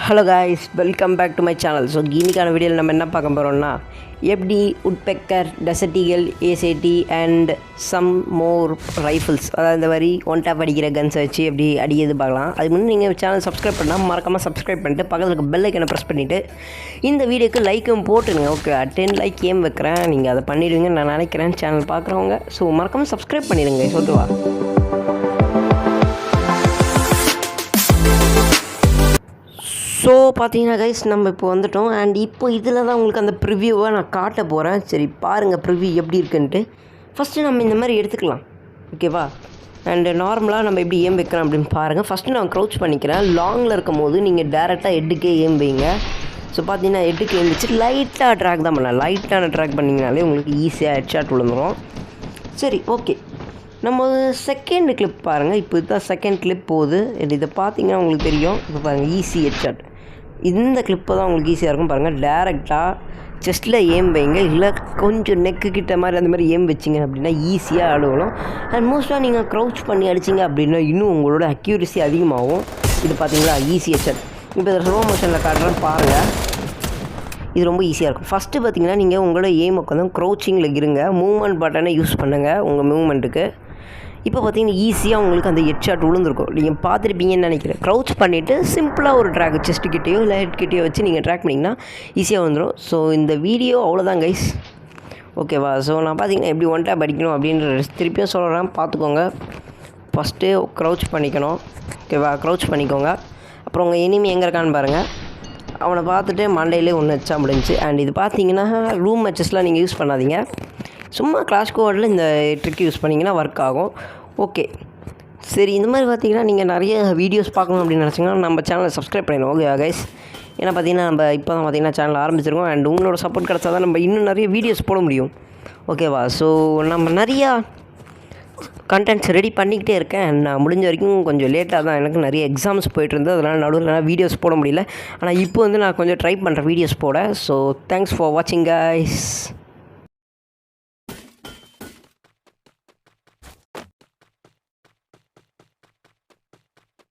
Hello guys, welcome back to my channel. So இன்னைக்கான வீடியோவில் நம்ம என்ன பார்க்க போகிறோம்னா, எப்படி woodpecker, desert eagle, AC80 and some more rifles, அதாவது இந்த மாதிரி ஒன் டேப் அடிக்கிற கன்ஸை வச்சு எப்படி அடிக்கிறது பார்க்கலாம். அதுக்கு முன்னாடி நீங்கள் சேனல் சப்ஸ்கிரைப் பண்ணால் மறக்காமல் சப்ஸ்கிரைப் பண்ணிட்டு பக்கத்தில் இருக்க பெல் ஐக்கனை ப்ரெஸ் பண்ணிவிட்டு இந்த வீடியோக்கு லைக்கும் போட்டுருங்க. ஓகே, 10 லைக் ஏம் வைக்கிறேன், நீங்கள் அதை பண்ணிவிடுங்கன்னு நான் நினைக்கிறேன் சேனல் பார்க்குறவங்க. ஸோ மறக்காமல் சப்ஸ்கிரைப் பண்ணிடுங்க. ஓகேவா? ஸோ பார்த்தீங்கன்னா கைஸ், நம்ம இப்போ வந்துட்டோம். அண்ட் இப்போ இதில் தான் உங்களுக்கு அந்த ப்ரிவ்யூவை நான் காட்ட போகிறேன். சரி பாருங்கள் ப்ரிவ்யூ எப்படி இருக்குன்ட்டு. ஃபஸ்ட்டு நம்ம இந்த மாதிரி எடுத்துக்கலாம், ஓகேவா? அண்டு நார்மலாக நம்ம எப்படி ஏம் வைக்கிறோம் அப்படின்னு பாருங்கள். ஃபஸ்ட்டு நான் க்ரௌச் பண்ணிக்கிறேன். லாங்கில் இருக்கும் போது நீங்கள் டேரெக்டாக ஹெட்டுக்கே ஏம் வைங்க. ஸோ பார்த்தீங்கன்னா ஹெட்டுக்கு ஏம் வச்சு லைட்டாக ட்ராக் தான் பண்ணலாம். லைட்டான ட்ராக் பண்ணிங்கனாலே உங்களுக்கு ஈஸியாக ஹெட் ஷாட் விழுந்துடும். சரி, ஓகே. நம்ம செகண்ட் கிளிப் பாருங்கள். இப்போ இதுதான் செகண்ட் கிளிப் போகுது. இதை பார்த்தீங்கன்னா உங்களுக்கு தெரியும். இப்போ பாருங்கள், ஈஸி ஹெட் ஷாட். இந்த கிளிப்பை தான் உங்களுக்கு ஈஸியாக இருக்கும் பாருங்கள். டேரெக்டாக செஸ்ட்டில் ஏம் வைங்க, இல்லை கொஞ்சம் நெக்கு கிட்ட மாதிரி அந்த மாதிரி ஏம் வச்சிங்க அப்படின்னா ஈஸியாக அழுவணும். அண்ட் மோஸ்ட்டாக நீங்கள் க்ரௌச் பண்ணி அடிச்சிங்க அப்படின்னா இன்னும் உங்களோட அக்யூரசி அதிகமாகும். இது பார்த்தீங்களா, ஈஸி ஹெட் ஷாட். இப்போ இதை ஸ்லோ மோஷனில் காட்டுறேன் பாருங்கள். இது ரொம்ப ஈஸியாக இருக்கும். ஃபஸ்ட்டு பார்த்தீங்கன்னா நீங்கள் உங்களோட எய்முக்கு வந்து க்ரௌச்சிங்கில் இருங்க, மூவ்மெண்ட் பட்டனை யூஸ் பண்ணுங்கள் உங்கள் மூவ்மெண்ட்டுக்கு. இப்போ பார்த்தீங்கன்னா ஈஸியாக உங்களுக்கு அந்த ஹெட் ஷாட் விழுந்திருக்கும். நீங்கள் பார்த்துருப்பீங்கன்னு நினைக்கிறேன். க்ரௌச் பண்ணிவிட்டு சிம்பிளாக ஒரு ட்ராக் செஸ்ட்டுக்கிட்டேயோ இல்லை ஹெட்கிட்டேயோ வச்சு நீங்கள் ட்ராக் பண்ணிங்கன்னா ஈஸியாக வந்துடும். ஸோ இந்த வீடியோ அவ்வளோதான் கைஸ், ஓகேவா? ஸோ நான் பார்த்தீங்கன்னா எப்படி ஒன் டேப் அடிக்கணும் அப்படின்ற திருப்பியும் சொல்கிறேன், பார்த்துக்கோங்க. ஃபஸ்ட்டு க்ரௌச் பண்ணிக்கணும், ஓகேவா? க்ரௌச் பண்ணிக்கோங்க. அப்புறம் உங்கள் எனிமி எங்கே இருக்கான்னு பாருங்கள். அவனை பார்த்துட்டு மண்டையிலே ஒன்று வச்சா முடிஞ்சு. அண்ட் இது பார்த்தீங்கன்னா ரூம் மேட்சஸ்லாம் நீங்கள் யூஸ் பண்ணாதீங்க. சும்மா கிளாஷ் கோடில் இந்த ட்ரிக் யூஸ் பண்ணிங்கன்னா ஒர்க் ஆகும். ஓகே, சரி. இந்த மாதிரி பார்த்தீங்கன்னா நீங்கள் நிறைய வீடியோஸ் பார்க்கணும் அப்படின்னு நினச்சிங்கன்னா நம்ம சேனலை சப்ஸ்கிரைப் பண்ணிடுவோம், ஓகே கைஸ்? ஏன்னா பார்த்தீங்கன்னா நம்ம இப்போ தான் பார்த்தீங்கன்னா சேனல் ஆரம்பிச்சிருக்கோம். அண்ட் உங்களோட சப்போர்ட் கிடச்சா தான் நம்ம இன்னும் நிறைய வீடியோஸ் போட முடியும், ஓகேவா? ஸோ நம்ம நிறையா கண்டென்ட்ஸ் ரெடி பண்ணிக்கிட்டே இருக்கேன். நான் முடிஞ்ச வரைக்கும் கொஞ்சம் லேட்டாக தான், எனக்கு நிறைய எக்ஸாம்ஸ் போய்ட்டுருந்தது, அதனால் நடுவில் வீடியோஸ் போட முடியல. ஆனால் இப்போ வந்து நான் கொஞ்சம் ட்ரை பண்ணுறேன் வீடியோஸ் போட. ஸோ தேங்க்ஸ் ஃபார் வாட்சிங் கைஸ்.